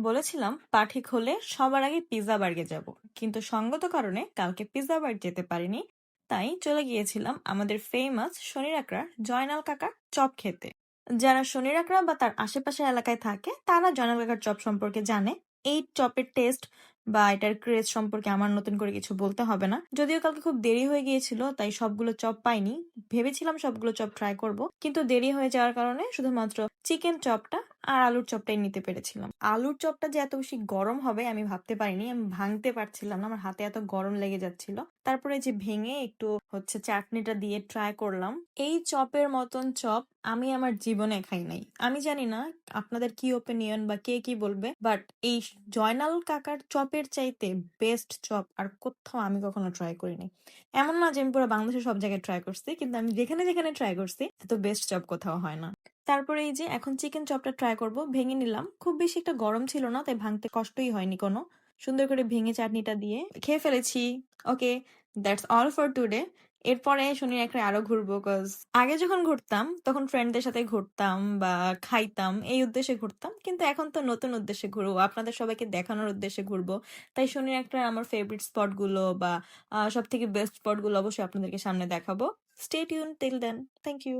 বলেছিলাম পা ঠিক হলে সবার আগে পিৎজা বার্গে যাব, কিন্তু সঙ্গত কারণে কালকে পিৎজা বার্গ যেতে পারিনি। তাই চলে গিয়েছিলাম আমাদের ফেমাস শনির আকড়ার জয়নাল কাকার চপ খেতে। যারা শনির আকড়া বা তার আশেপাশে এলাকায় থাকে তারা জয়নাল কাকার চপ সম্পর্কে জানে। এই চপের টেস্ট বা এটার ক্রেজ সম্পর্কে আমার নতুন করে কিছু বলতে হবে না। যদিও কালকে খুব দেরি হয়ে গিয়েছিল তাই সবগুলো চপ পাইনি। ভেবেছিলাম সবগুলো চপ ট্রাই করব, কিন্তু দেরি হয়ে যাওয়ার কারণে শুধুমাত্র চিকেন চপটা আর আলুর চপটাই নিতে পেরেছিলাম। আলুর চপটা যে এত বেশি গরম হবে আমি ভাবতে পারিনি, আমি ভাঙতে পারছিলাম না, আমার হাতে এত গরম লেগে যাচ্ছিল। তারপরে যে ভেঙে একটু চাটনিটা দিয়ে ট্রাই করলাম। এই চপের মতন চপ আমি আমার জীবনে খাই নাই। আমি জানি না আপনাদের কি ওপিনিয়ন বা কে কি বলবে, বাট এই জয়নাল কাকার চপের চাইতে বেস্ট চপ আর কোথাও আমি কখনো ট্রাই করিনি। এমন না যে আমি পুরো বাংলাদেশের সব জায়গায় ট্রাই করছি, কিন্তু আমি যেখানে যেখানে ট্রাই করছি এত বেস্ট চপ কোথাও হয় না। তারপরে এই যে এখন চিকেন চপটা ট্রাই করব, ভেঙে নিলাম। খুব বেশি একটা গরম ছিল না তাই ভাঙতে কষ্টই হয়নি কোনো। সুন্দর করে ভেঙে চাটনিটা দিয়ে খেয়ে ফেলেছি। ওকে, দ্যাটস অল ফর টুডে। এরপরে শনির একটা আরো ঘুরবো, কজ আগে যখন ঘুরতাম তখন ফ্রেন্ডদের সাথে ঘুরতাম বা খাইতাম এই উদ্দেশ্যে ঘুরতাম, কিন্তু এখন তো নতুন উদ্দেশ্যে ঘুরবো, আপনাদের সবাইকে দেখানোর উদ্দেশ্যে ঘুরবো। তাই শনির একটা আমার ফেভারিট স্পট গুলো বা সব থেকে বেস্ট স্পট গুলো অবশ্যই আপনাদেরকে সামনে দেখাবো। Stay tune till then. Thank you.